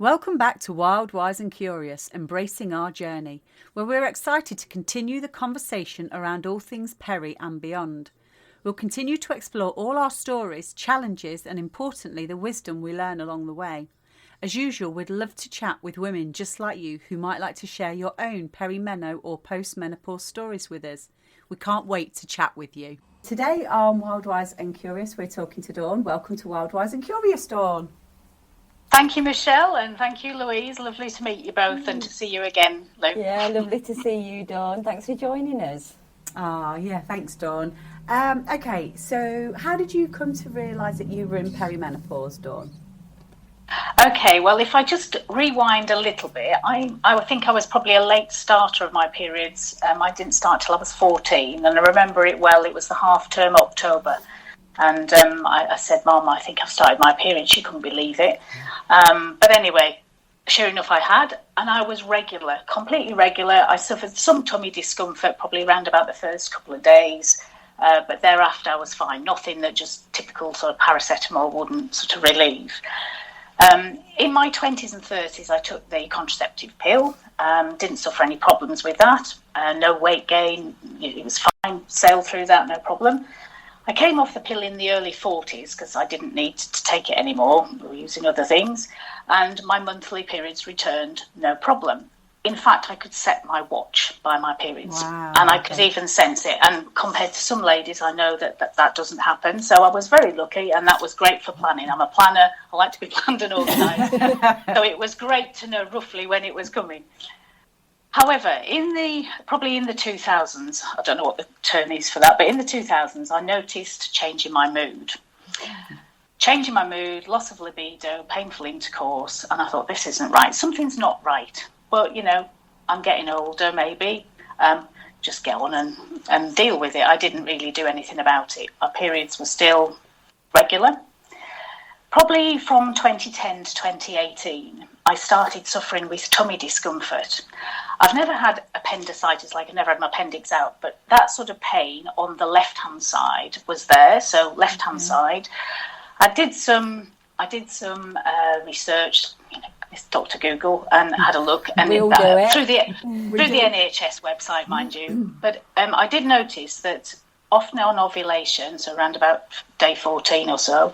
Welcome back to Wild, Wise and Curious, Embracing Our Journey, where we're excited to continue the conversation around all things peri and beyond. We'll continue to explore all our stories, challenges and importantly the wisdom we learn along the way. As usual, we'd love to chat with women just like you who might like to share your own perimenopause or post-menopause stories with us. We can't wait to chat with you. Today on Wild, Wise and Curious, we're talking to Dawn. Welcome to Wild, Wise and Curious, Dawn. Thank you, Michelle, and thank you, Louise. Lovely to meet you both and to see you again, Lou. Yeah, lovely to see you, Dawn. Thanks for joining us. Yeah, thanks, Dawn. Okay, so how did you come to realise that you were in perimenopause, Dawn? Okay, well, if I just rewind a little bit, I think I was probably a late starter of my periods. I didn't start till I was 14, and I remember it well. It was the half-term October. And I said, Mum, I think I've started my period. She couldn't believe it. But anyway, sure enough, I had. And I was regular, completely regular. I suffered some tummy discomfort probably around about the first couple of days. But thereafter, I was fine. Nothing that just typical sort of paracetamol wouldn't sort of relieve. In my 20s and 30s, I took the contraceptive pill. Didn't suffer any problems with that. No weight gain. It was fine. Sailed through that, no problem. I came off the pill in the early 40s because I didn't need to take it anymore. We were using other things. And my monthly periods returned, no problem. In fact, I could set my watch by my periods. Wow, and I could even sense it. And compared to some ladies, I know that doesn't happen. So I was very lucky, and that was great for planning. I'm a planner. I like to be planned and organised. So it was great to know roughly when it was coming. However, probably in the 2000s, I don't know what the term is for that, but in the 2000s, I noticed change in my mood. Change in my mood, loss of libido, painful intercourse, and I thought, this isn't right. Something's not right. Well, I'm getting older, maybe. Just get on and deal with it. I didn't really do anything about it. My periods were still regular. Probably from 2010 to 2018, I started suffering with tummy discomfort. I've never had appendicitis, like I never had my appendix out, but that sort of pain on the left-hand side was there. So left-hand side. I did some research, with Dr. Google, and had a look, and through the NHS website, mind you. But I did notice that often on ovulation, so around about day 14 or so,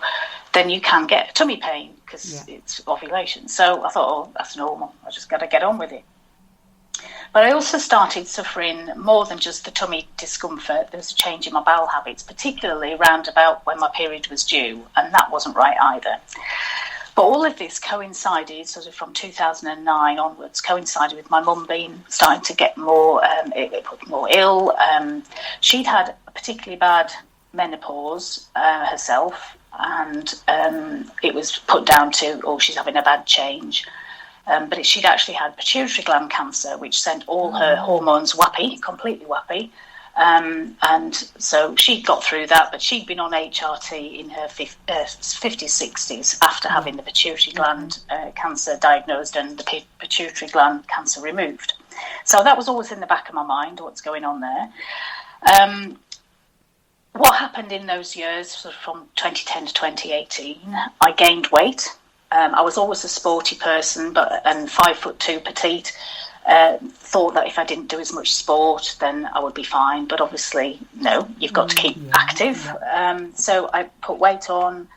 then you can get tummy pain because it's ovulation. So I thought, oh, that's normal. I just got to get on with it. But I also started suffering more than just the tummy discomfort. There was a change in my bowel habits, particularly around about when my period was due, and that wasn't right either. But all of this coincided, sort of from 2009 onwards, coincided with my mum starting to get more ill. She'd had a particularly bad menopause herself, and it was put down to, she's having a bad change. But she'd actually had pituitary gland cancer, which sent all her hormones whappy, completely whappy. And so she got through that, but she'd been on HRT in her 50s, 60s after having the pituitary gland cancer diagnosed and the pituitary gland cancer removed. So that was always in the back of my mind, what's going on there. What happened in those years, sort of from 2010 to 2018, I gained weight. I was always a sporty person, and 5'2" petite. Thought that if I didn't do as much sport, then I would be fine. But obviously, no, you've got to keep active. So I put weight on.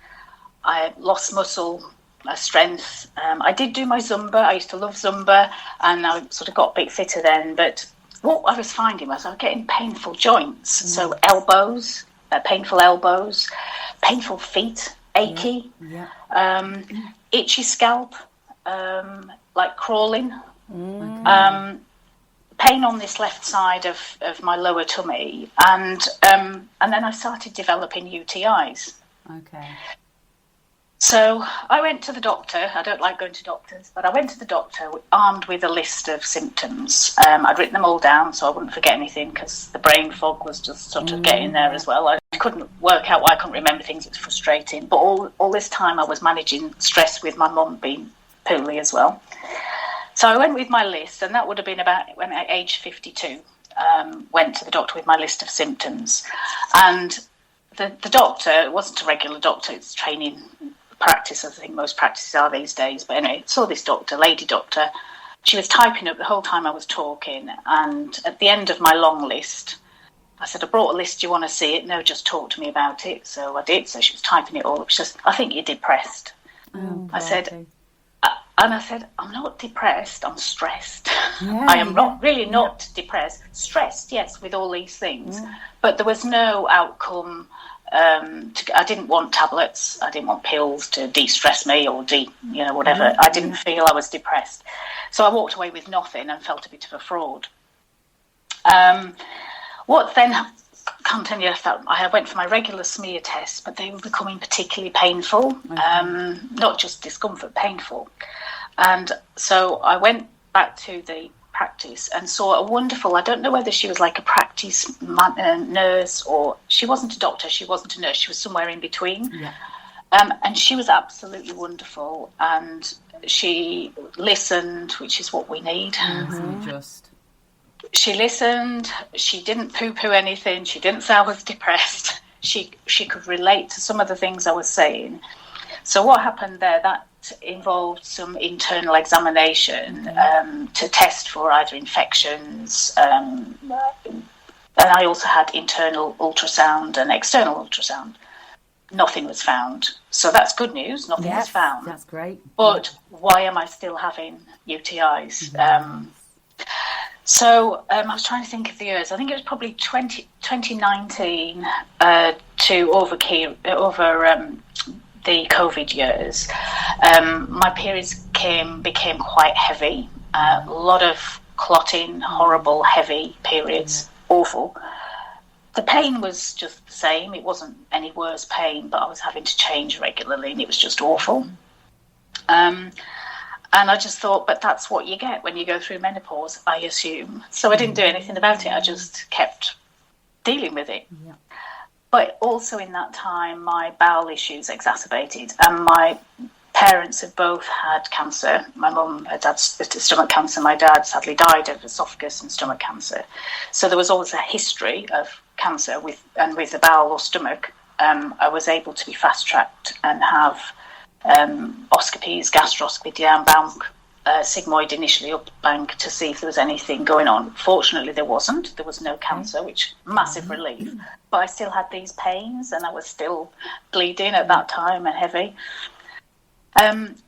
I lost muscle strength. I did do my Zumba. I used to love Zumba, and I sort of got a bit fitter then. But what I was finding was I was getting painful joints. So elbows, painful elbows, painful feet, achy, itchy scalp, like crawling. Pain on this left side of my lower tummy, and then I started developing UTIs. Okay. So I went to the doctor. I don't like going to doctors, but I went to the doctor armed with a list of symptoms. I'd written them all down so I wouldn't forget anything because the brain fog was just sort of getting there as well. I couldn't work out why I couldn't remember things. It was frustrating. But all this time I was managing stress with my mum being poorly as well. So I went with my list, and that would have been about when at age 52. Went to the doctor with my list of symptoms. And the doctor, it wasn't a regular doctor, it's training practice, as I think most practices are these days. But anyway, saw this doctor, lady doctor. She was typing up the whole time I was talking, and at the end of my long list, I said, I brought a list, do you want to see it? No, just talk to me about it. So I did. So she was typing it all up. She says, I think you're depressed. I said, I'm not depressed, I'm stressed. I am not depressed. Stressed, yes, with all these things. But there was no outcome. I didn't want tablets. I didn't want pills to de-stress me or whatever. I didn't feel I was depressed. So I walked away with nothing and felt a bit of a fraud. What then continued, I went for my regular smear tests, but they were becoming particularly painful, not just discomfort, painful. And so I went back to the practice and saw a wonderful, I don't know whether she was like a practice nurse, or she wasn't a doctor, she wasn't a nurse, she was somewhere in between. And she was absolutely wonderful, and she listened, which is what we need. She listened, she didn't poo-poo anything, she didn't say I was depressed, she could relate to some of the things I was saying. So what happened there, that involved some internal examination to test for either infections, and I also had internal ultrasound and external ultrasound. Nothing was found. So that's good news, nothing was found. That's great. But why am I still having UTIs? So I was trying to think of the years. I think it was probably 2019 to over the COVID years. My periods became quite heavy. A lot of clotting, horrible, heavy periods, awful. The pain was just the same. It wasn't any worse pain, but I was having to change regularly, and it was just awful. And I just thought, but that's what you get when you go through menopause, I assume. So I didn't do anything about it. I just kept dealing with it. But also in that time, my bowel issues exacerbated, and my parents had both had cancer. My mum had had stomach cancer. My dad sadly died of esophagus and stomach cancer. So there was always a history of cancer with the bowel or stomach. I was able to be fast-tracked and have oscopies, gastroscopy down bank, sigmoid initially up bank to see if there was anything going on. Fortunately, there wasn't. There was no cancer, which massive relief. But I still had these pains, and I was still bleeding at that time and heavy.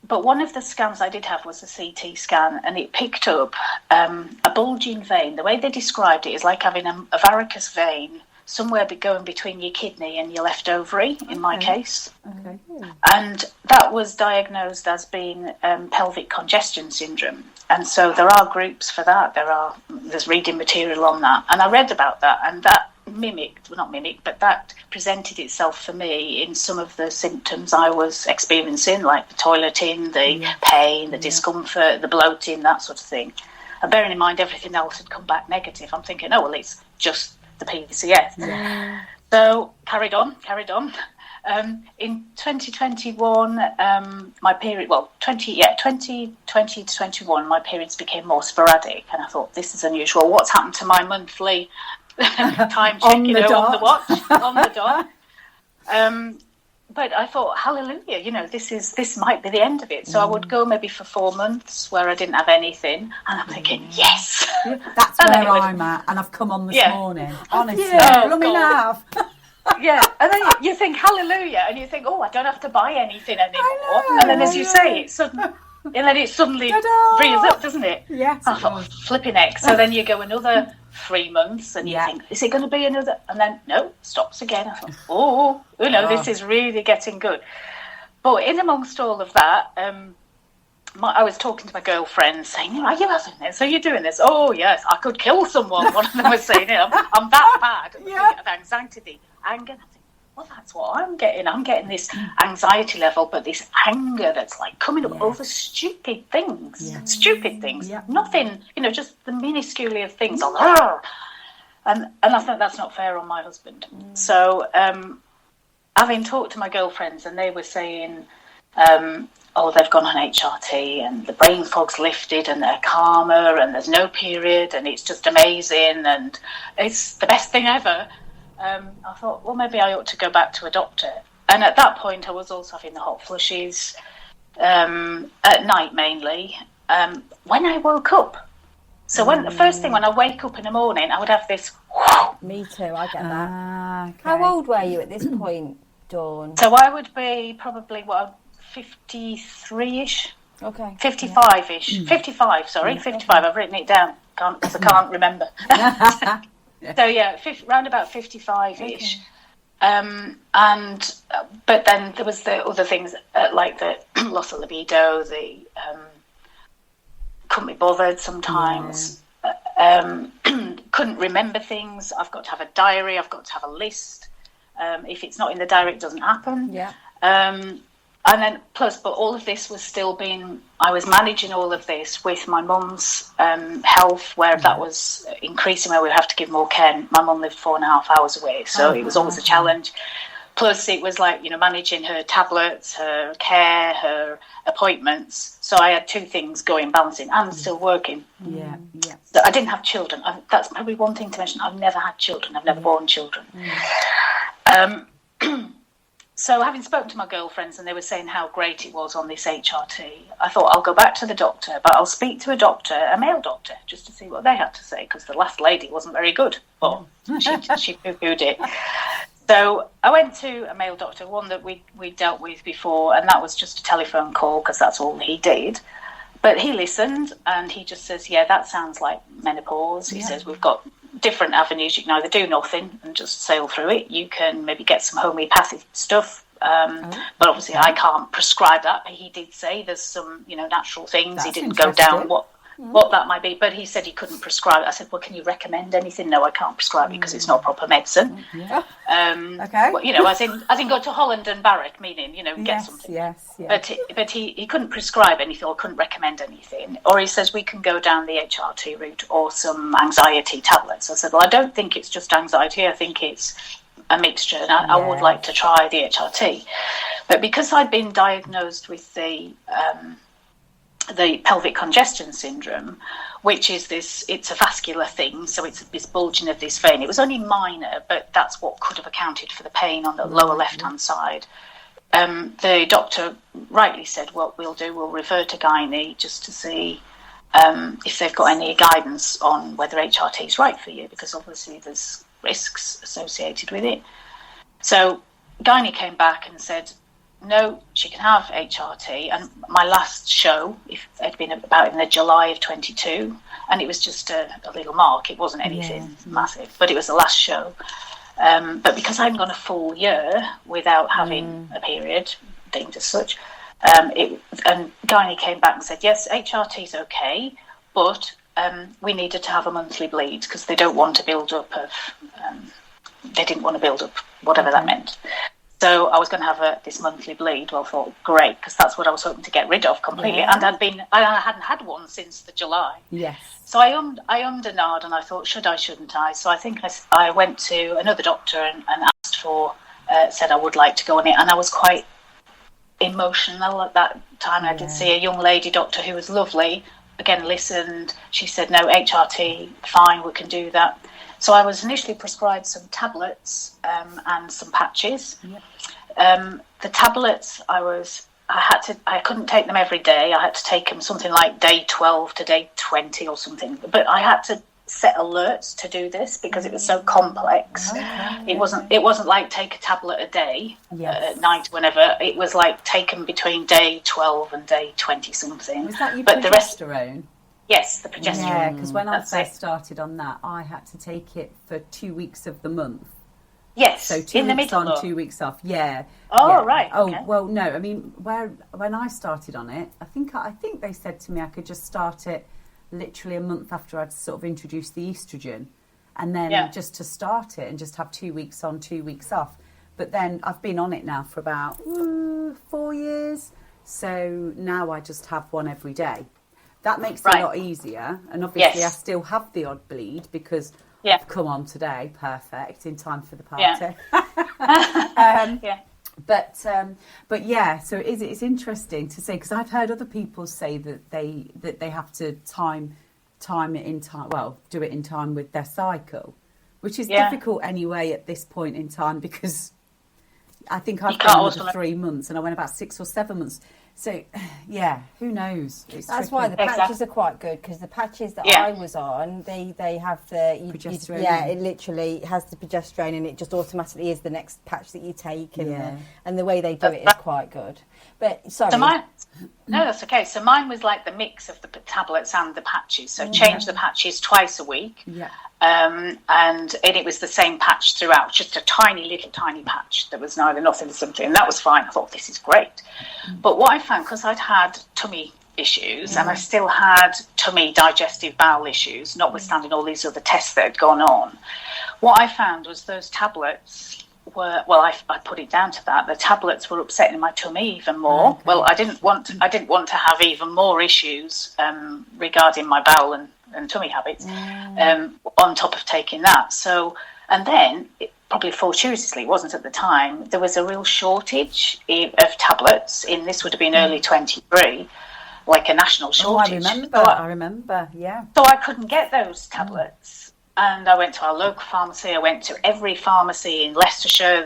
But one of the scans I did have was a CT scan, and it picked up a bulging vein. The way they described it is like having a varicose vein somewhere going between your kidney and your left ovary, in my case. And that was diagnosed as being pelvic congestion syndrome. And so there are groups for that. There's reading material on that. And I read about that, and that that presented itself for me in some of the symptoms I was experiencing, like the toileting, the pain, the discomfort, the bloating, that sort of thing. And bearing in mind everything else had come back negative, I'm thinking, oh, well, it's just the PCS. So carried on. In 2021, my period, 2020 to 21, my periods became more sporadic, and I thought, this is unusual. What's happened to my monthly time check, on the watch, on the dot? But I thought, hallelujah, this might be the end of it. So I would go maybe for 4 months where I didn't have anything, and I'm thinking, yes, that's where I'm at, and I've come on this morning. Honestly, and then you think hallelujah, and you think, oh, I don't have to buy anything anymore. And then, as you say, it suddenly reels up, doesn't it? Yes. I thought, flipping heck. So then you go another 3 months, and you think, is it going to be another? And then no, stops again. I thought, this is really getting good. But in amongst all of that, I was talking to my girlfriend saying, are you having this? Are you doing this? Oh, yes, I could kill someone. One of them was saying, I'm that bad. Of anxiety, anger. I think, well, that's what I'm getting. I'm getting this anxiety level, but this anger that's like coming up over stupid things. Nothing, just the minuscule of things. And I think that's not fair on my husband. So having talked to my girlfriends, and they were saying, they've gone on HRT and the brain fog's lifted and they're calmer and there's no period and it's just amazing and it's the best thing ever. I thought, well, maybe I ought to go back to a doctor. And at that point, I was also having the hot flushes at night mainly. When I woke up, so when the first thing when I wake up in the morning, I would have this. Me too. I get that. Okay. How old were you at this point, Dawn? So I would be probably 53ish. Okay. 55ish. 55. Sorry, 55. I've written it down because I can't remember. So yeah, round about 55ish. Okay. But then there was the other things like the loss of libido, the couldn't be bothered sometimes, couldn't remember things. I've got to have a diary, I've got to have a list. If it's not in the diary, it doesn't happen. Yeah. And then but all of this was still I was managing all of this with my mum's health, where that was increasing, where we have to give more care. My mum lived 4.5 hours away, so it was always a challenge. Plus, it was like, managing her tablets, her care, her appointments. So I had two things going, balancing, and still working. Yeah. So I didn't have children. That's probably one thing to mention. I've never had children. I've never born children. So having spoken to my girlfriends and they were saying how great it was on this HRT, I thought I'll go back to the doctor, but I'll speak to a male doctor, just to see what they had to say, because the last lady wasn't very good. But she poo-pooed it. So I went to a male doctor, one that we dealt with before, and that was just a telephone call because that's all he did. But he listened and he just says, yeah, that sounds like menopause. He says, we've got different avenues. You can either do nothing and just sail through it. You can maybe get some homeopathic stuff. But obviously I can't prescribe that. But he did say there's some, natural things. He didn't go down what that might be. But he said he couldn't prescribe it. I said, well, can you recommend anything? No, I can't prescribe it because it's not proper medicine. Yeah. Okay. Well, as in go to Holland and Barrett, meaning, get something. Yes. But he couldn't prescribe anything or couldn't recommend anything. Or he says we can go down the HRT route or some anxiety tablets. I said, well, I don't think it's just anxiety. I think it's a mixture. And I would like to try the HRT. But because I'd been diagnosed with the pelvic congestion syndrome, which is it's a vascular thing, so it's this bulging of this vein. It was only minor, but that's what could have accounted for the pain on the lower left-hand side. The doctor rightly said, what we'll refer to gynae just to see if they've got any guidance on whether HRT is right for you, because obviously there's risks associated with it. So gynae came back and said, no, she can have HRT. And my last show, if it had been about in the July of 22, and it was just a little mark. It wasn't anything massive, but it was the last show. But because I hadn't gone a full year without having a period, deemed as such, and gynae came back and said, yes, HRT is okay, but we needed to have a monthly bleed because they don't want to build up they didn't want to build up whatever that meant. So I was going to have this monthly bleed. Well, I thought, great, because that's what I was hoping to get rid of completely. And I hadn't had one since the July. Yes. So I ummed and ahed, and I thought, should I, shouldn't I? So I think I went to another doctor and asked said I would like to go on it. And I was quite emotional at that time. I did see a young lady doctor who was lovely. Again, listened. She said, no, HRT, fine, we can do that. So I was initially prescribed some tablets and some patches. Yep. The tablets, I couldn't take them every day. I had to take them something like day 12 to day 20 or something. But I had to set alerts to do this because it was so complex. Okay. It wasn't like take a tablet a day at night, whenever. It was like taken between day 12 and day 20 something. Was that your progesterone? Yes, the progesterone. Yeah, because when I first started on that, I had to take it for 2 weeks of the month. Yes, so 2 in the weeks middle on, 2 weeks off. Yeah. Oh, yeah. right. Okay. Oh, well, no. I mean, when I started on it, I think they said to me I could just start it literally a month after I'd sort of introduced the estrogen, and then just to start it and just have 2 weeks on, 2 weeks off. But then I've been on it now for about 4 years, so now I just have one every day. That makes it a lot easier, and obviously I still have the odd bleed because I've come on today, perfect, in time for the party. But yeah, so it's interesting to say, because I've heard other people say that they have to time it in time. Well, do it in time with their cycle, which is difficult anyway at this point in time because I think I've been another 3 months, and I went about 6 or 7 months. So, yeah, who knows? That's tricky. Why the patches are quite good, because the patches that I was on, they have the progesterone. It literally has the progesterone, and it just automatically is the next patch that you take, and the way they do it is quite good. But sorry. So no, that's okay. So mine was like the mix of the tablets and the patches. So change the patches twice a week. Yeah. And it was the same patch throughout, just a tiny patch that was neither nothing or something. And that was fine. I thought, this is great. But what I found, because I'd had tummy issues and I still had tummy digestive bowel issues, notwithstanding all these other tests that had gone on, what I found was those tablets were, well, I put it down to that. The tablets were upsetting my tummy even more. Okay. Well, I didn't want to have even more issues regarding my bowel and tummy habits on top of taking that. So, and then probably fortuitously, it wasn't at the time, there was a real shortage of tablets this would have been early 23, like a national shortage. I remember, yeah. So I couldn't get those tablets. And I went to our local pharmacy. I went to every pharmacy in Leicestershire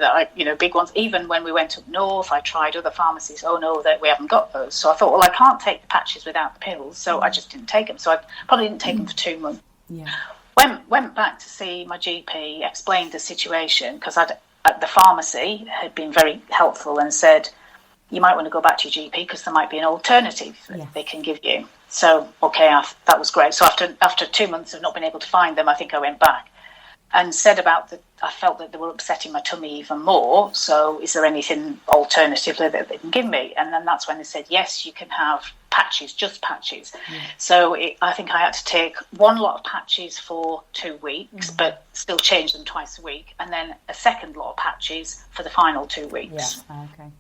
big ones. Even when we went up north, I tried other pharmacies. Oh no, that we haven't got those. So I thought, well, I can't take the patches without the pills. So I just didn't take them. So I probably didn't take them for 2 months. Yeah. Went back to see my GP, explained the situation, because the pharmacy had been very helpful and said, you might want to go back to your GP because there might be an alternative that they can give you. So, okay, that was great. So after 2 months of not being able to find them, I think I went back and said I felt that they were upsetting my tummy even more. So is there anything alternatively that they can give me? And then that's when they said, yes, you can have patches, just patches. Yeah. So I think I had to take one lot of patches for 2 weeks, but still change them twice a week. And then a second lot of patches for the final 2 weeks. Yeah, okay.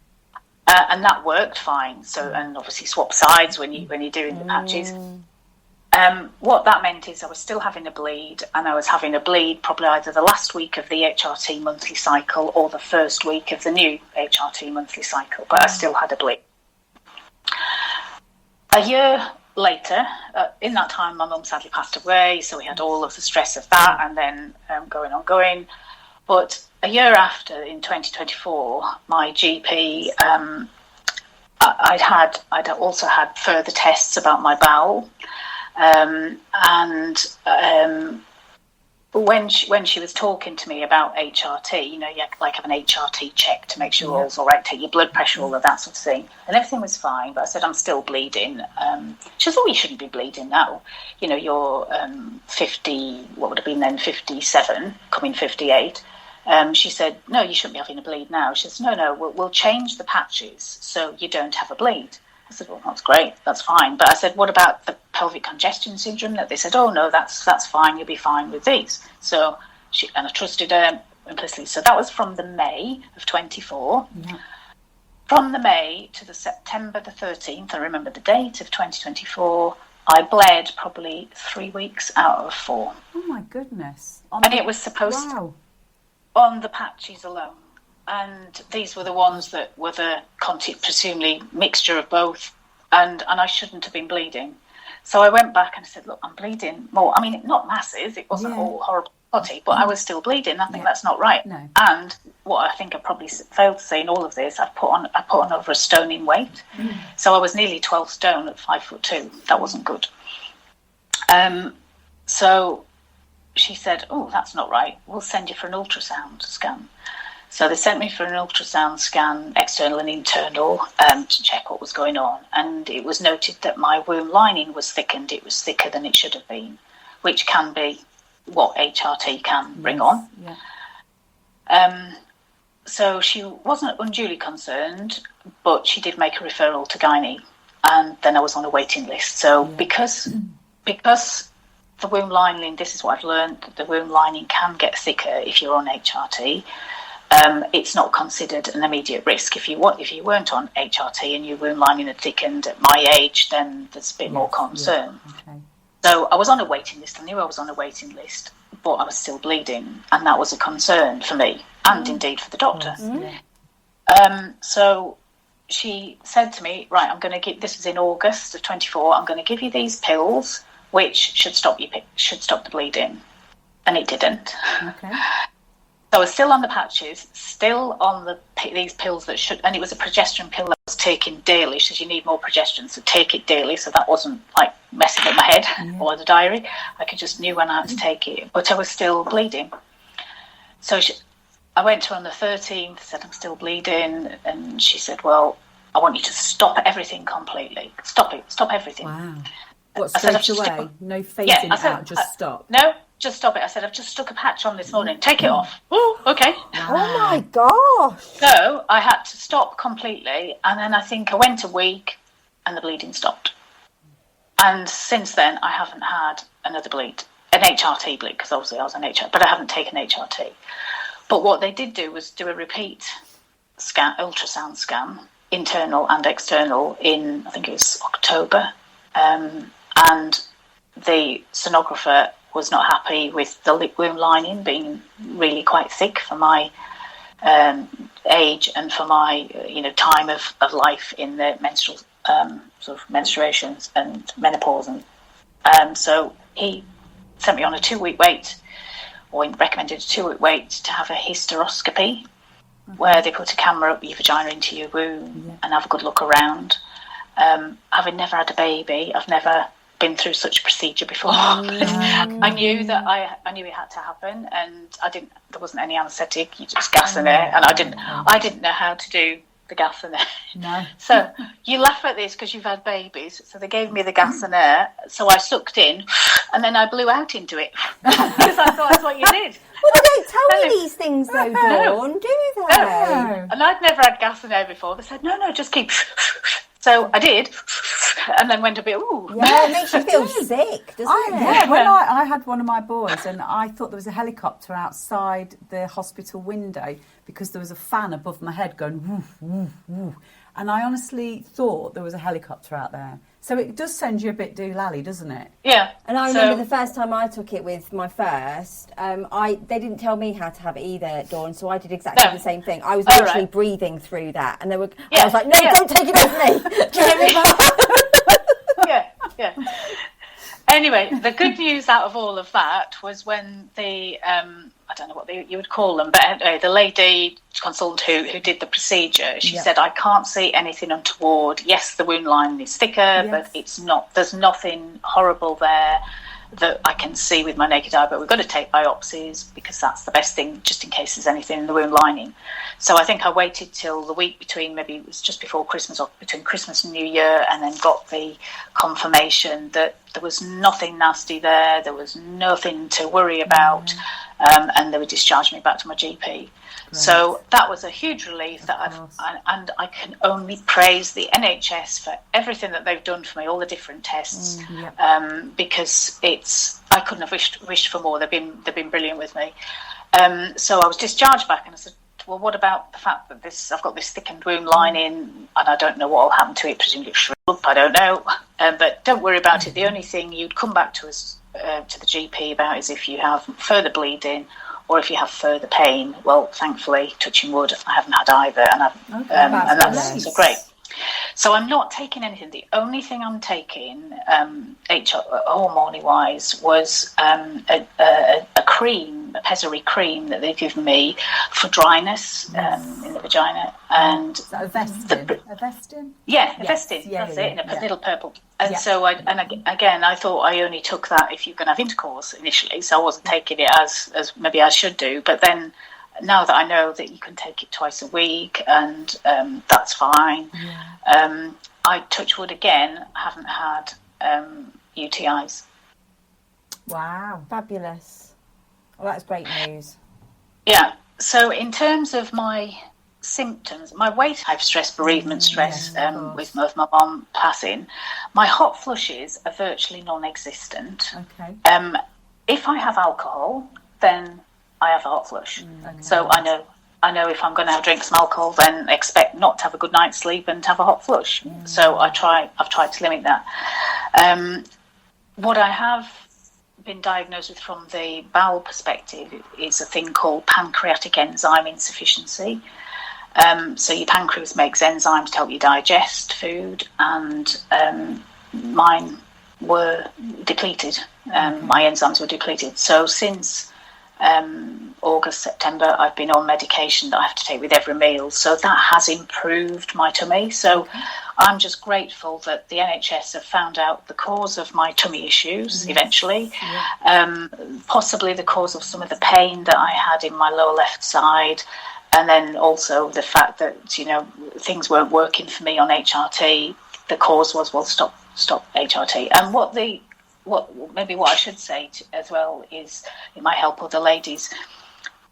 And that worked fine. So, and obviously swap sides when you're doing the patches. What that meant is I was still having a bleed, and I was having a bleed probably either the last week of the HRT monthly cycle or the first week of the new HRT monthly cycle, but I still had a bleed. A year later, in that time, my mum sadly passed away, so we had all of the stress of that, and then going. But a year after, in 2024, my GP, I'd also had further tests about my bowel, and when she was talking to me about HRT, you like have an HRT check to make sure all's all right, take your blood pressure, all of that sort of thing, and everything was fine. But I said, I'm still bleeding. She said, oh, you shouldn't be bleeding now. You're 50. What would have been then 57, coming 58. She said, no, you shouldn't be having a bleed now. She says, no, we'll change the patches so you don't have a bleed. I said, well, that's great, that's fine. But I said, what about the pelvic congestion syndrome? That they said, oh, no, that's fine, you'll be fine with these. So and I trusted her implicitly. So that was from the May of 24. Yeah. From the May to the September the 13th, I remember the date of 2024, I bled probably 3 weeks out of 4. Oh, my goodness. And it was supposed to... on the patches alone, and these were the ones that were the presumably mixture of both, and I shouldn't have been bleeding. So I went back and said, look, I'm bleeding more. I mean, not masses, it wasn't all horrible body, but I was still bleeding. I think that's not right. No. And what I think I probably failed to say in all of this, I put on over a stone in weight. So I was nearly 12 stone at 5'2". That wasn't good. So she said, oh, that's not right. We'll send you for an ultrasound scan. So they sent me for an ultrasound scan, external and internal, to check what was going on. And it was noted that my womb lining was thickened. It was thicker than it should have been, which can be what HRT can bring on. Yeah. So she wasn't unduly concerned, but she did make a referral to gynae. And then I was on a waiting list. So because the womb lining, this is what I've learned, the womb lining can get thicker if you're on HRT. It's not considered an immediate risk. If you weren't on HRT and your womb lining had thickened at my age, then there's a bit more concern. Yeah. Okay. So I was on a waiting list. I knew I was on a waiting list, but I was still bleeding, and that was a concern for me and indeed for the doctor. So she said to me, right, I'm going to this was in August of 24, I'm going to give you these pills which should stop the bleeding, and it didn't. Okay. I was still on the patches, still on these pills that should, and it was a progesterone pill that I was taking daily. She says you need more progesterone, so take it daily. So that wasn't like messing up my head or the diary. I just knew when I had to take it, but I was still bleeding. So I went to her on the 13th, said I'm still bleeding, and she said, well, I want you to stop everything completely. Stop it. Stop everything. Wow. What, straight away? No phasing out, just stop? No, just stop it. I said, I've just stuck a patch on this morning. Take it off. Oh, okay. Wow. Oh, my gosh. So I had to stop completely. And then I think I went a week and the bleeding stopped. And since then, I haven't had another bleed, an HRT bleed, because obviously I was an HRT, but I haven't taken HRT. But what they did do was do a repeat scan, ultrasound scan, internal and external, in, I think it was October. And the sonographer was not happy with the lip wound lining being really quite thick for my age and for my time of life in the menstrual sort of menstruations and menopause, and so he sent me on a 2-week wait, or recommended a 2-week wait to have a hysteroscopy, where they put a camera up your vagina into your womb and have a good look around. Having never had a baby, I've never been through such a procedure before. I knew that I knew it had to happen, and there wasn't any anaesthetic, you just gas and air, and I didn't know how to do the gas and air. No. So you laugh at this because you've had babies. So they gave me the gas and air, so I sucked in, and then I blew out into it because I thought that's what you did. Well, they don't tell you these things though, Dawn, do they? No. And I'd never had gas and air before. They said, no, just keep. So I did, and then went a bit, ooh. Yeah, it makes you feel sick, doesn't it? Yeah, when I had one of my boys, and I thought there was a helicopter outside the hospital window because there was a fan above my head going woof, woof, woof. And I honestly thought there was a helicopter out there. So it does send you a bit doolally, doesn't it? Yeah. And I remember the first time I took it with my first, they didn't tell me how to have it either, Dawn, so I did exactly the same thing. I was literally breathing through that, and I was like, no, don't take it off me. Yeah. Anyway, the good news out of all of that was when the I don't know what you would call them, but the lady consultant who did the procedure, she said, I can't see anything untoward. Yes, the wound line is thicker, but there's nothing horrible there that I can see with my naked eye, but we've got to take biopsies because that's the best thing, just in case there's anything in the wound lining. So I think I waited till the week between, maybe it was just before Christmas or between Christmas and New Year, and then got the confirmation that there was nothing nasty there was nothing to worry about, and they would discharge me back to my GP. Right. So that was a huge relief and I can only praise the NHS for everything that they've done for me, all the different tests, because I couldn't have wished for more. They've been brilliant with me. So I was discharged back, and I said, well, what about the fact that I've got this thickened wound lining, and I don't know what will happen to it, presumably shrivel up, I don't know, but don't worry about it. The only thing you'd come back to us, to the GP about, is if you have further bleeding or if you have further pain. Well, thankfully, touching wood, I haven't had either, and that's so great. So I'm not taking anything. The only thing I'm taking, hormone-wise, was a cream, a pessary cream that they've given me for dryness in the vagina. And is that Avestin? Yeah, Avestin. That's it, in a little purple. And so I thought I only took that if you're going to have intercourse initially, so I wasn't taking it as maybe I should do. But then, now that I know that you can take it twice a week, and that's fine. I, touch wood again, haven't had UTIs. Wow. Fabulous. Well, that's great news. Yeah. So in terms of my symptoms, my weight, I have stress, bereavement stress, with my mum passing. My hot flushes are virtually non-existent. Okay. If I have alcohol, then I have a hot flush. So I know if I'm going to have drink some alcohol, then expect not to have a good night's sleep and to have a hot flush. So I've tried to limit that. What I have been diagnosed with from the bowel perspective is a thing called pancreatic enzyme insufficiency. So your pancreas makes enzymes to help you digest food, and mine were depleted. My enzymes were depleted. So since August, September, I've been on medication that I have to take with every meal. So that has improved my tummy. So I'm just grateful that the NHS have found out the cause of my tummy issues eventually, possibly the cause of some of the pain that I had in my lower left side, and then also the fact that, you know, things weren't working for me on HRT. The cause was, well, stop HRT. And what I should say as well is, it might help other ladies.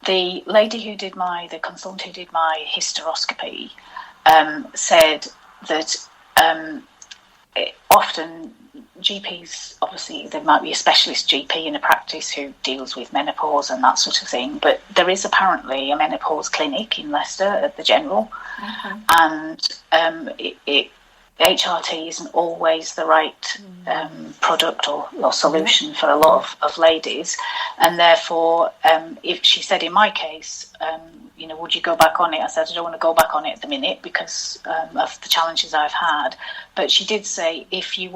The lady the consultant who did my hysteroscopy, said that often GPs, obviously there might be a specialist GP in a practice who deals with menopause and that sort of thing, but there is apparently a menopause clinic in Leicester at the General, and HRT isn't always the right product or solution for a lot of ladies, and therefore, if she said in my case, you know, would you go back on it? I said I don't want to go back on it at the minute because of the challenges I've had. But she did say if you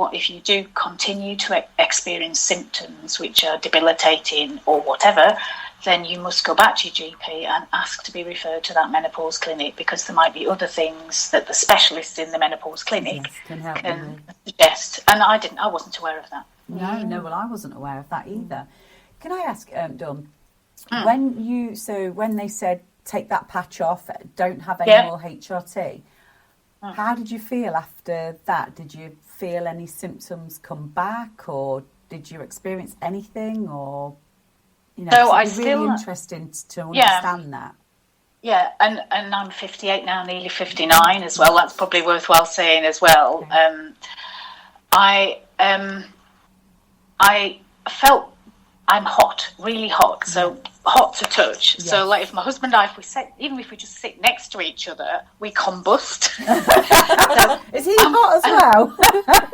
do continue to experience symptoms which are debilitating or whatever, then you must go back to your GP and ask to be referred to that menopause clinic, because there might be other things that the specialists in the menopause clinic can suggest. And I wasn't aware of that. No, well, I wasn't aware of that either. Can I ask, Dawn, when they said take that patch off, don't have any more HRT, how did you feel after that? Did you feel any symptoms come back, or did you experience anything, or... You know, so it's really interesting to understand that. Yeah, and I'm 58 now, nearly 59 as well. That's probably worthwhile saying as well. Okay. I felt I'm hot, really hot. So hot to touch. Yes. So like if my husband and I, even if we just sit next to each other, we combust. Is he hot as well?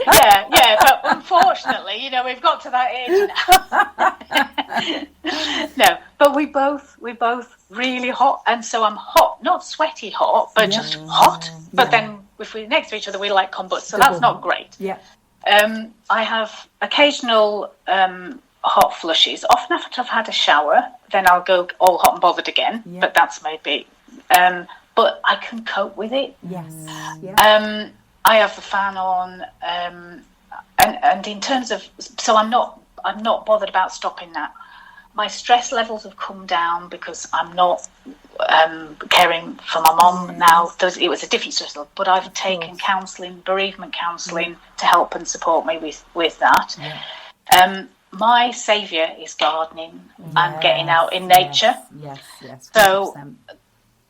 yeah. But unfortunately, you know, we've got to that age now. No, but we both really hot, and so I'm hot, not sweaty hot, but just hot. But then if we're next to each other, we like combust. So that's not great. Yeah. I have occasional hot flushes. Often after I've had a shower, then I'll go all hot and bothered again. Yeah. But that's maybe. But I can cope with it. Yes. I have the fan on, and in terms of, so I'm not bothered about stopping that. My stress levels have come down because I'm not caring for my mum now. It was a different stress level, but I've taken counselling, bereavement counselling, to help and support me with that. Yeah. My saviour is gardening and getting out in nature. Yes. 100%. So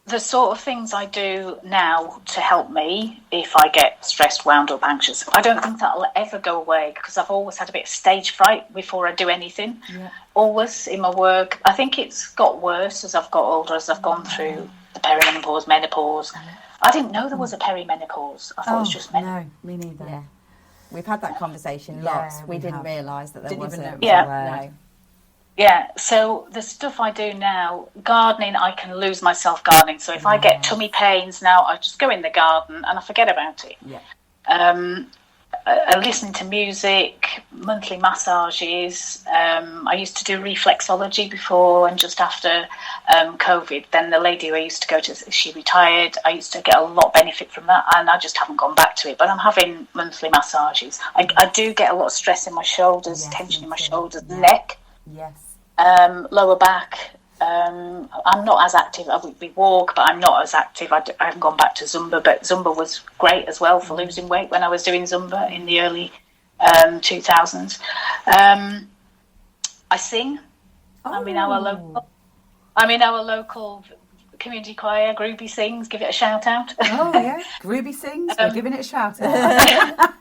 the sort of things I do now to help me if I get stressed, wound up, anxious, I don't think that'll ever go away, because I've always had a bit of stage fright before I do anything. Yeah. Always in my work. I think it's got worse as I've got older, as I've gone through the perimenopause, menopause. I didn't know there was a perimenopause. I thought it was just menopause. No, me neither. Yeah. We've had that conversation lots. We didn't realise that there wasn't. No. Yeah, so the stuff I do now, gardening, I can lose myself gardening. So if I get tummy pains now, I just go in the garden and I forget about it. Yeah. I listen to music, monthly massages. I used to do reflexology before, and just after COVID, then the lady who I used to go to, she retired. I used to get a lot of benefit from that, and I just haven't gone back to it. But I'm having monthly massages. I do get a lot of stress in my shoulders, tension in my shoulders, neck. Yes. Lower back. I'm not as active. We walk, but I'm not as active. I haven't gone back to Zumba, but Zumba was great as well for losing weight when I was doing Zumba in the early 2000s. I sing. I'm in our local community choir, Groby Sings. Give it a shout out. Oh yeah, Groby Sings. We're giving it a shout out.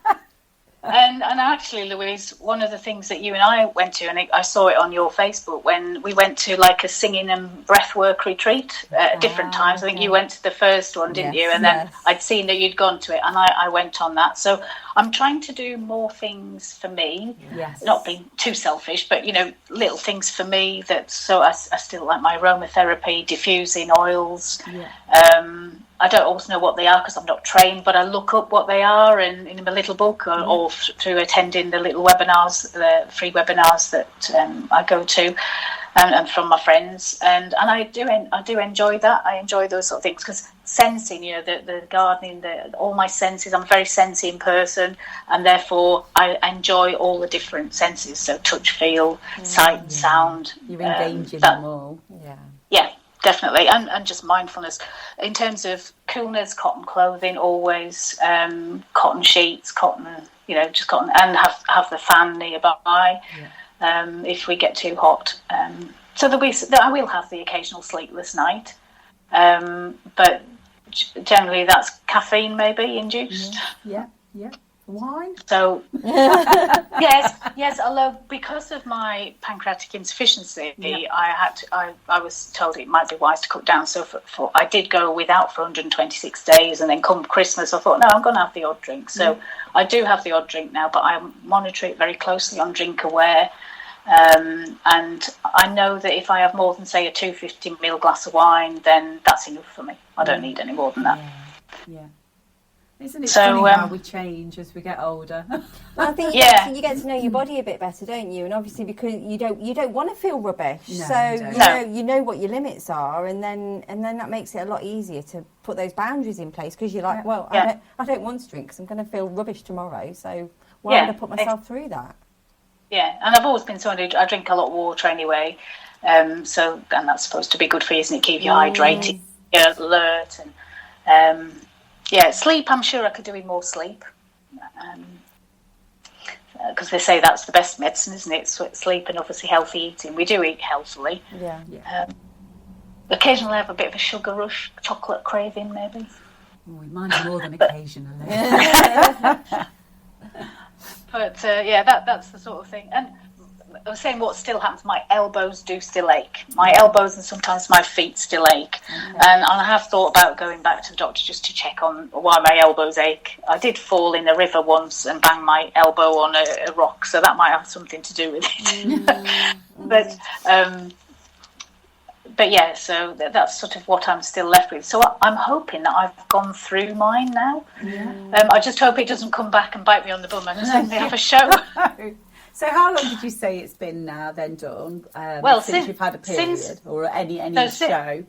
And actually, Louise, one of the things that you and I went to, and I saw it on your Facebook, when we went to like a singing and breathwork retreat at different times. I think you went to the first one, didn't you? And then I'd seen that you'd gone to it, and I went on that. So I'm trying to do more things for me, not being too selfish, but, you know, little things for me so I still like my aromatherapy, diffusing oils. I don't always know what they are because I'm not trained, but I look up what they are in my little book, or through attending the little webinars, the free webinars that I go to. and from my friends, and I do enjoy that. I enjoy those sort of things because sensing, the gardening, all my senses. I'm a very sensing person, and therefore I enjoy all the different senses. So touch, feel, sight, sound. You're engaging them all. Yeah, definitely, and just mindfulness. In terms of coolness, cotton clothing always, cotton sheets, cotton, just cotton, and have the fan nearby. If we get too hot. So I will have the occasional sleepless night, but generally that's caffeine maybe induced. Yeah. Wine. So yes. Although because of my pancreatic insufficiency, I was told it might be wise to cut down. So for I did go without for 126 days, and then come Christmas, I thought, no, I'm going to have the odd drink. So I do have the odd drink now, but I monitor it very closely on Drink Aware. And I know that if I have more than, say, a 250ml glass of wine, then that's enough for me. I don't need any more than that. Yeah. Isn't it funny how we change as we get older? Well, I think you get to know your body a bit better, don't you? And obviously, because you don't want to feel rubbish, you know what your limits are, and then that makes it a lot easier to put those boundaries in place, because you're like, I don't want to drink because I'm going to feel rubbish tomorrow. So why would I put myself through that? Yeah, and I've always been someone who I drink a lot of water anyway, and that's supposed to be good for you, isn't it? Keep you hydrated, alert, and sleep. I'm sure I could do with more sleep, because they say that's the best medicine, isn't it? Sleep and obviously healthy eating. We do eat healthily. Occasionally I have a bit of a sugar rush, chocolate craving maybe. Mine's more than occasionally. But that's the sort of thing. And I was saying what still happens, my elbows do still ache. My elbows and sometimes my feet still ache. And I have thought about going back to the doctor just to check on why my elbows ache. I did fall in the river once and bang my elbow on a rock, so that might have something to do with it. But yeah, so that's sort of what I'm still left with. So I'm hoping that I've gone through mine now. I just hope it doesn't come back and bite me on the bum and suddenly have a show. So how long did you say it's been now then, Dawn? Since you've had a period or any show?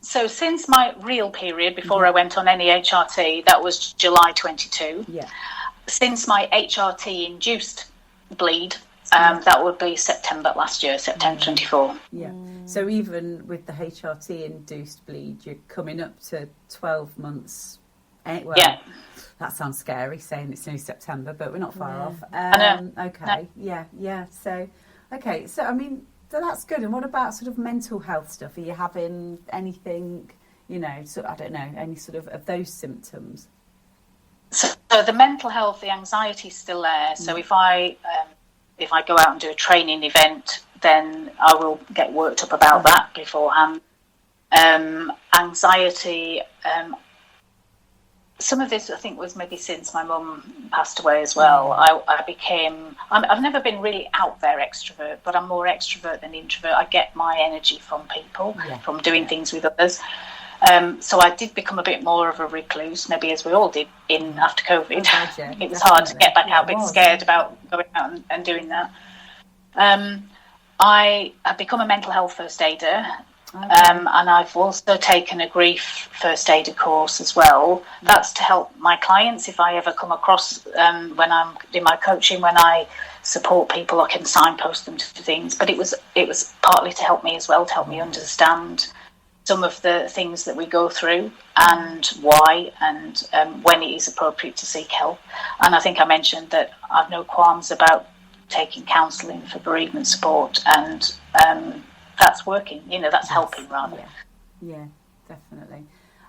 So since my real period, before I went on any HRT, that was July 22. Since my HRT-induced bleed, that would be September last year, September 24. So even with the HRT-induced bleed, you're coming up to 12 months. That sounds scary, saying it's only September, but we're not far off. I know. Okay, no. So I mean, that's good. And what about sort of mental health stuff? Are you having anything, I don't know, any sort of those symptoms? So the mental health, the anxiety is still there. So if I go out and do a training event, then I will get worked up about that beforehand. Anxiety, some of this I think was maybe since my mum passed away as well. I've never been really out there extrovert, but I'm more extrovert than introvert. I get my energy from people, from doing things with others. So I did become a bit more of a recluse, maybe as we all did after COVID. It was hard to get back out, a bit scared about going out and doing that. I have become a mental health first aider, and I've also taken a grief first aider course as well. That's to help my clients if I ever come across, when I'm doing my coaching, when I support people, I can signpost them to things. But it was partly to help me as well, to help me understand some of the things that we go through and why, and when it is appropriate to seek help. And I think I mentioned that I've no qualms about taking counselling for bereavement support, and that's working, that's helping rather. Yeah, definitely.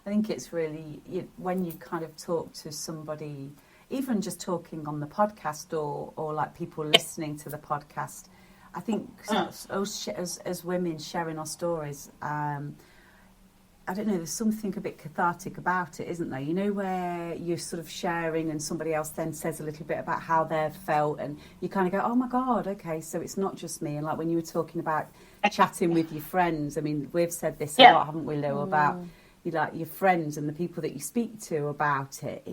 I think it's really, when you kind of talk to somebody, even just talking on the podcast or like people listening to the podcast, I think as women sharing our stories, I don't know, there's something a bit cathartic about it, isn't there? Where you're sort of sharing and somebody else then says a little bit about how they've felt, and you kind of go, oh my God, okay, so it's not just me. And like when you were talking about chatting with your friends, I mean, we've said this a lot, haven't we, Lou, about your friends and the people that you speak to about it.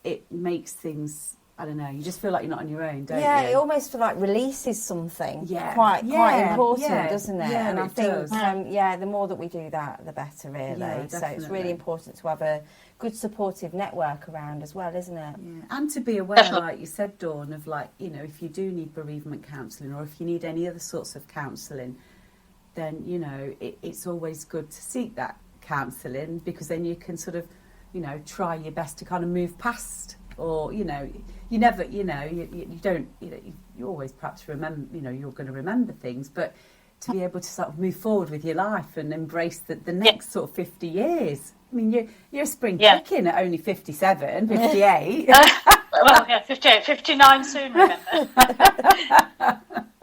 It makes things I don't know, you just feel like you're not on your own, don't you? Yeah, it almost feel like releases something quite important, doesn't it? Yeah, and I it think, does. the more that we do that, the better, really. Yeah, so it's really important to have a good supportive network around as well, isn't it? Yeah. And to be aware, like you said, Dawn, of like, you know, if you do need bereavement counselling or if you need any other sorts of counselling, then, you know, it's always good to seek that counselling, because then you can sort of, you know, try your best to kind of move past, or, you know, you never, you know, you don't, you know, you always perhaps remember, you know, you're going to remember things, but to be able to sort of move forward with your life and embrace the next sort of 50 years. I mean, you're a spring chicken at only 57, 58. Well, 58, 59 soon, remember.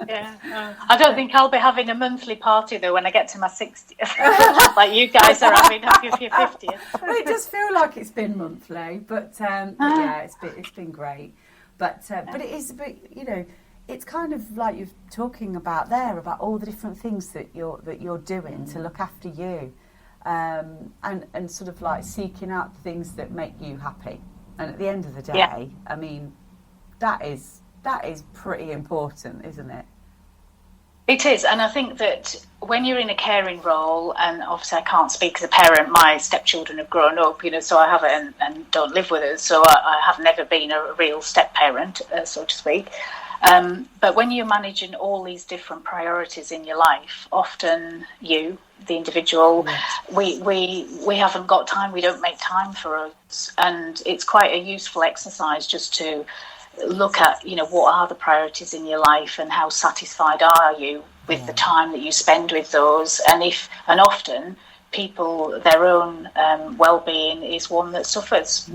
I don't think I'll be having a monthly party, though, when I get to my 60th, like you guys are having your 50th. It does feel like it's been monthly, but yeah, it's been great. But it is, you know, it's kind of like you're talking about there, about all the different things that you're doing to look after you, and sort of like seeking out the things that make you happy. And at the end of the day, I mean, that is pretty important, isn't it? It is, and I think that when you're in a caring role, and obviously I can't speak as a parent, my stepchildren have grown up, you know, so I haven't and don't live with us, so I have never been a real step-parent, so to speak. But when you're managing all these different priorities in your life, often you, the individual, we haven't got time, we don't make time for us, and it's quite a useful exercise just to look at, you know, what are the priorities in your life and how satisfied are you with the time that you spend with those, and often people, their own well-being is one that suffers.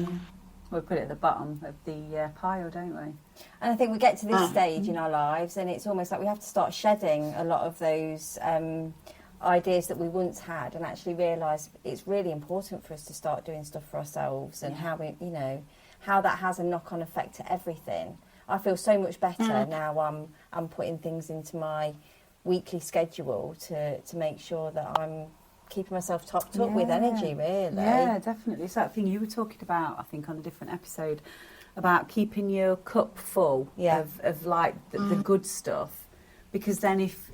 We put it at the bottom of the pile, don't we? And I think we get to this stage in our lives and it's almost like we have to start shedding a lot of those ideas that we once had, and actually realise it's really important for us to start doing stuff for ourselves, and how we, you know, how that has a knock-on effect to everything. I feel so much better now. I'm putting things into my weekly schedule to make sure that I'm keeping myself topped up with energy, really. Yeah, definitely. It's that thing you were talking about, I think, on a different episode, about keeping your cup full of like the good stuff, because then if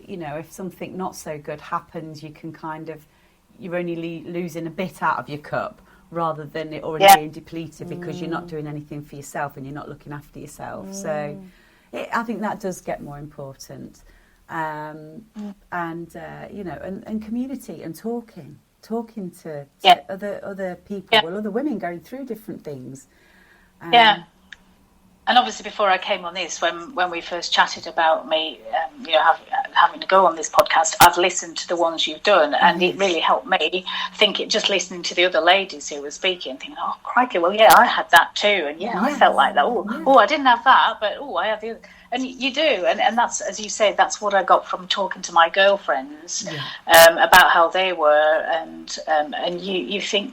something not so good happens, you can kind of, you're only losing a bit out of your cup, rather than it already being depleted because you're not doing anything for yourself and you're not looking after yourself. So I think that does get more important. And community and talking to other people, other women going through different things. And obviously, before I came on this, when we first chatted about me, having to go on this podcast, I've listened to the ones you've done, and it really helped me think. Just listening to the other ladies who were speaking, thinking, "Oh, crikey! Well, yeah, I had that too, and I felt like that. Oh, I didn't have that, but I had the other." And you do, and that's, as you say, that's what I got from talking to my girlfriends about how they were, and you think,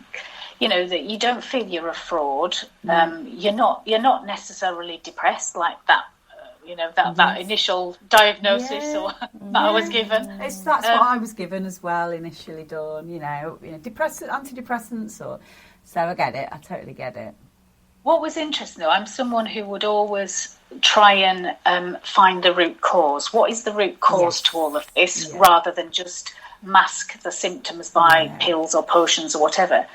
you know, that you don't feel you're a fraud. You're not necessarily depressed like that. That initial diagnosis or that I was given. That's what I was given as well initially, Dawn. Antidepressants, or so I get it. I totally get it. What was interesting, though, I'm someone who would always try and find the root cause. What is the root cause to all of this, rather than just mask the symptoms by pills or potions or whatever.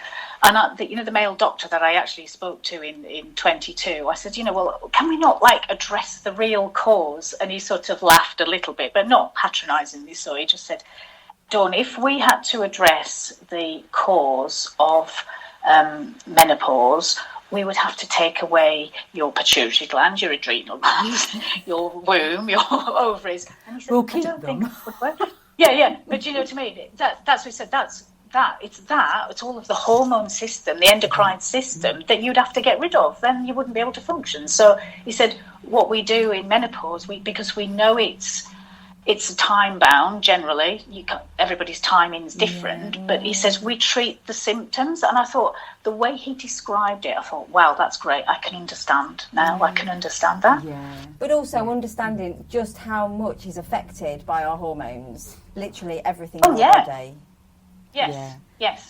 And the male doctor that I actually spoke to in 22, I said, well, can we not address the real cause? And he sort of laughed a little bit, but not patronisingly. So he just said, Dawn, if we had to address the cause of menopause, we would have to take away your pituitary gland, your adrenal glands, your womb, your ovaries. And he said, we'll keep them. Think that would work. Yeah. But you know what I mean? That's what he said. It's all of the hormone system, the endocrine system that you'd have to get rid of. Then you wouldn't be able to function. So he said, what we do in menopause, because we know it's time bound generally. Everybody's timing is different, but he says we treat the symptoms. And I thought the way he described it, I thought, wow, that's great. I can understand now. I can understand that. Yeah. But also understanding just how much is affected by our hormones. Literally everything in our body. Yes.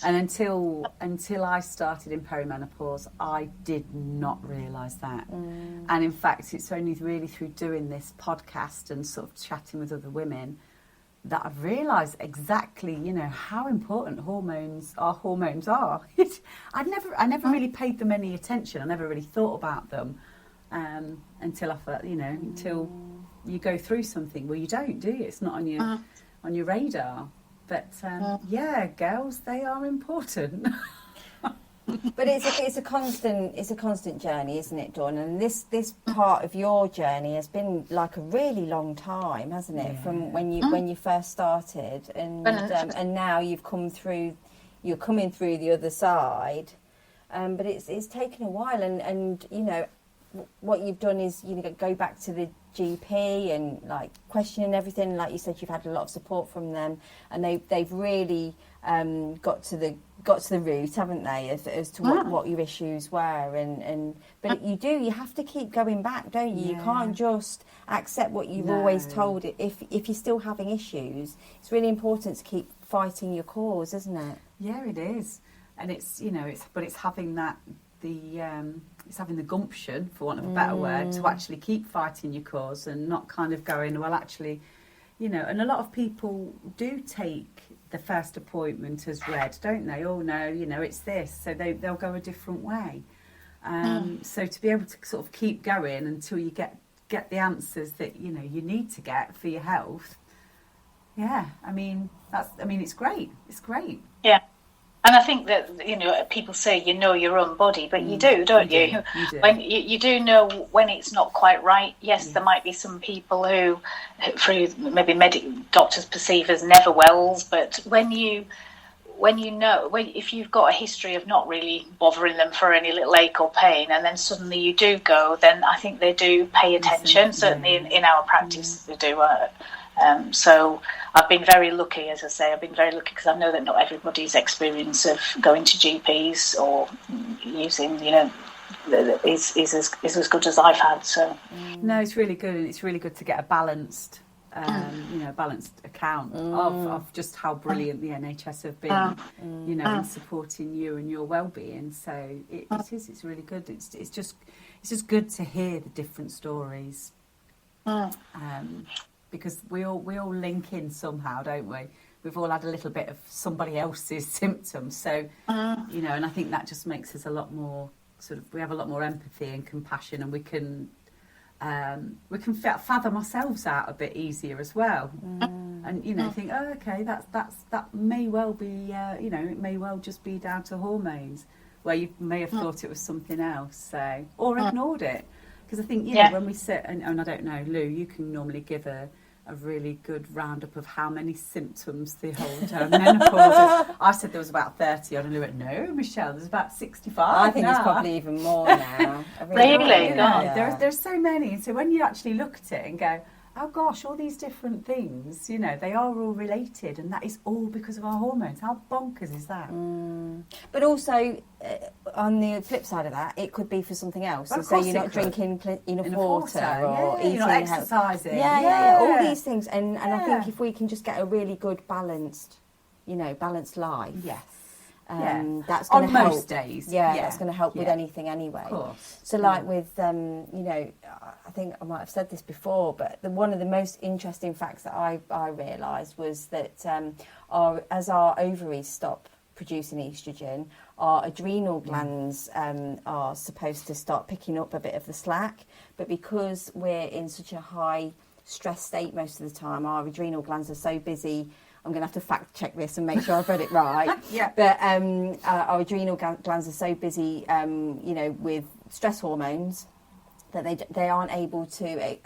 And until I started in perimenopause, I did not realise that. And in fact, it's only really through doing this podcast and sort of chatting with other women that I've realised exactly, how important hormones are. I never really paid them any attention. I never really thought about them until I felt, until you go through something. Well, you don't, do you? It's not on your radar. But girls, they are important. But it's a constant journey, isn't it, Dawn? And this part of your journey has been like a really long time, hasn't it? From when you first started, and now you're coming through the other side. But it's taken a while, and what you've done is go back to the GP and like questioning everything. Like you said, you've had a lot of support from them, and they've really got to the root, haven't they, as to what your issues were. But you have to keep going back, don't you? You can't just accept what you've always told. If you're still having issues, it's really important to keep fighting your cause, isn't it? Yeah, it is. And it's it's having that it's having the gumption, for want of a better word, to actually keep fighting your cause and not kind of going, well, actually, and a lot of people do take the first appointment as read, don't they? Oh, no, it's this. So they'll go a different way. So to be able to sort of keep going until you get the answers that, you need to get for your health. Yeah, it's great. It's great. Yeah. And I think that, people say you know your own body, but you do, don't you? You do. When you do know when it's not quite right. Yes, there might be some people who, through maybe doctors perceive as never wells, but if you've got a history of not really bothering them for any little ache or pain, and then suddenly you do go, then I think they do pay attention. Certainly in our practice, they do. So I've been very lucky, as I say. I've been very lucky because I know that not everybody's experience of going to GPs or using, is as good as I've had. So no, it's really good, and it's really good to get a balanced, balanced account of just how brilliant the NHS have been, in supporting you and your well-being. So it's really good. It's just good to hear the different stories. Because we all link in somehow, don't we? We've all had a little bit of somebody else's symptoms, so and I think that just makes us a lot more we have a lot more empathy and compassion, and we can fathom ourselves out a bit easier as well, and think, oh, okay, that may well be it may well just be down to hormones, where you may have thought it was something else, or ignored it. Because I think, when we sit, and I don't know, Lou, you can normally give a really good roundup of how many symptoms the whole menopause is. I said there was about 30 on, and Lou went, no, Michelle, there's about 65 I think it's probably even more now. Really? There's so many. And so when you actually look at it and go, oh gosh, all these different things, they are all related, and that is all because of our hormones. How bonkers is that? But also, on the flip side of that, it could be for something else. Well, so you're not drinking enough water, or eating, you're not exercising. Yeah, all these things. And I think if we can just get a really good balanced life. Yes. That's going to help. Most days. That's going to help with anything anyway. Of course. So like with, I think I might have said this before, but one of the most interesting facts that I realised was that as our ovaries stop producing estrogen, our adrenal glands are supposed to start picking up a bit of the slack. But because we're in such a high stress state most of the time, our adrenal glands are so busy. I'm going to have to fact check this and make sure I've read it right. But our adrenal glands are so busy, with stress hormones that they aren't able to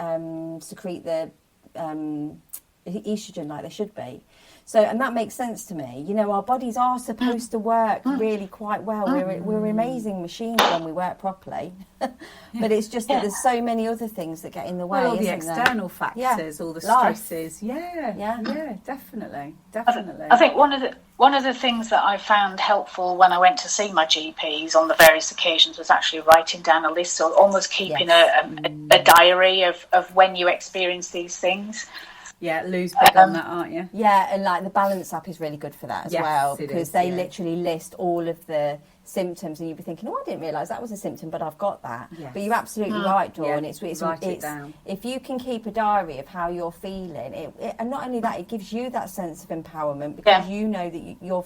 secrete the estrogen like they should be. So, and that makes sense to me. Our bodies are supposed to work really quite well. We're amazing machines when we work properly. But it's just that there's so many other things that get in the way. All the external factors, all the stresses. Definitely. I think one of the things that I found helpful when I went to see my GPs on the various occasions was actually writing down a list, or almost keeping a diary of when you experience these things. Yeah, Lou's big on that, aren't you? Yeah, and like the Balance app is really good for that as well, because they literally list all of the symptoms, and you'd be thinking, oh, I didn't realise that was a symptom, but I've got that. Yes. But you're absolutely right, Dawn. It's write it down. If you can keep a diary of how you're feeling, and not only that, it gives you that sense of empowerment, because you know that you're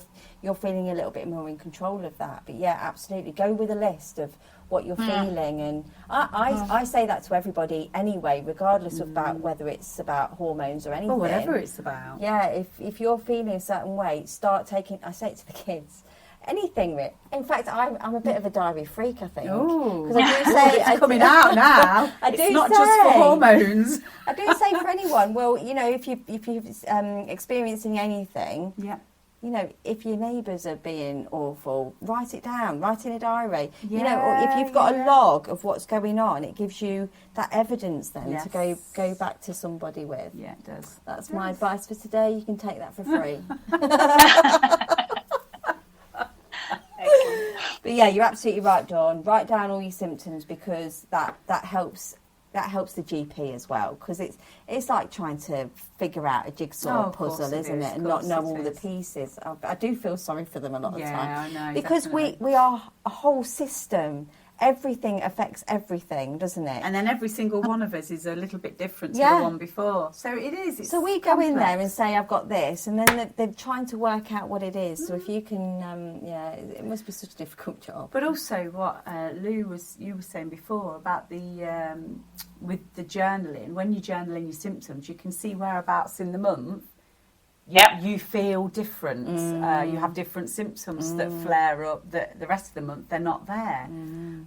feeling a little bit more in control of that. But yeah, absolutely, go with a list of what you're feeling, and I say that to everybody anyway, regardless of about whether it's about hormones or anything, or whatever it's about. Yeah, if you're feeling a certain way, start taking. I say it to the kids. Anything, in fact, I'm a bit of a diary freak, I think. Because I do say it's coming out now. It's not just for hormones. I do say for anyone. Well, you know, if you're experiencing anything, you know, if your neighbours are being awful, write it down. Write in a diary. You know, or if you've got a log of what's going on, it gives you that evidence then to go back to somebody with. Yeah, it does. That's my advice for today. You can take that for free. But yeah, you're absolutely right, Dawn. Write down all your symptoms, because that helps the GP as well, because it's like trying to figure out a jigsaw puzzle, isn't it? And not know all the pieces. I do feel sorry for them a lot of the time. Yeah, I know. Because definitely. we are a whole system. Everything affects everything, doesn't it? And then every single one of us is a little bit different to the one before. So it is. It's so we go in there and say, I've got this, and then they're trying to work out what it is. So if you can, it must be such a difficult job. But also what you were saying before about the with the journaling, when you're journaling your symptoms, you can see whereabouts in the month you feel different. You have different symptoms that flare up that the rest of the month they're not there.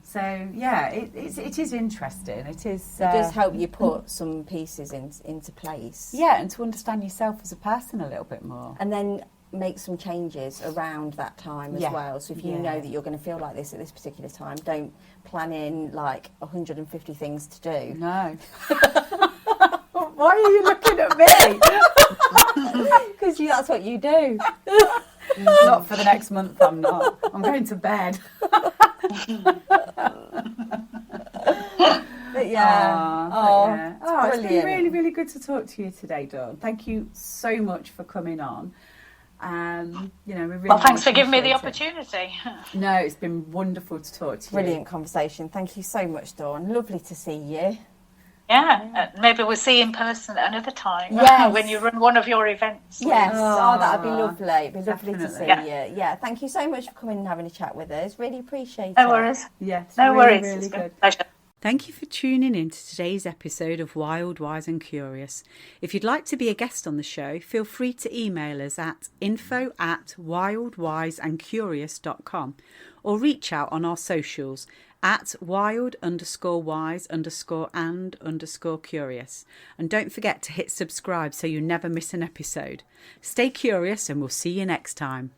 So yeah, it is interesting. It does help you put some pieces into place. Yeah, and to understand yourself as a person a little bit more. And then make some changes around that time as well. So if you know that you're going to feel like this at this particular time, don't plan in like 150 things to do. No. Why are you looking at me? Because that's what you do. Not for the next month, I'm not. I'm going to bed. But yeah. It's been really, really good to talk to you today, Dawn. Thank you so much for coming on. We really thanks for giving me the opportunity. No, it's been wonderful to talk to you. Brilliant conversation. Thank you so much, Dawn. Lovely to see you. Yeah, maybe we'll see you in person at another time. Yes. When you run one of your events. Yes, that'd be lovely. It'd be lovely to see you. Yeah, thank you so much for coming and having a chat with us. Really appreciate it. No worries. Yes, no worries. Really it's been good. a pleasure. Thank you for tuning in to today's episode of Wild, Wise and Curious. If you'd like to be a guest on the show, feel free to email us at info@wildwiseandcurious.com or reach out on our socials at wild_wise_and_curious. And don't forget to hit subscribe so you never miss an episode. Stay curious and we'll see you next time.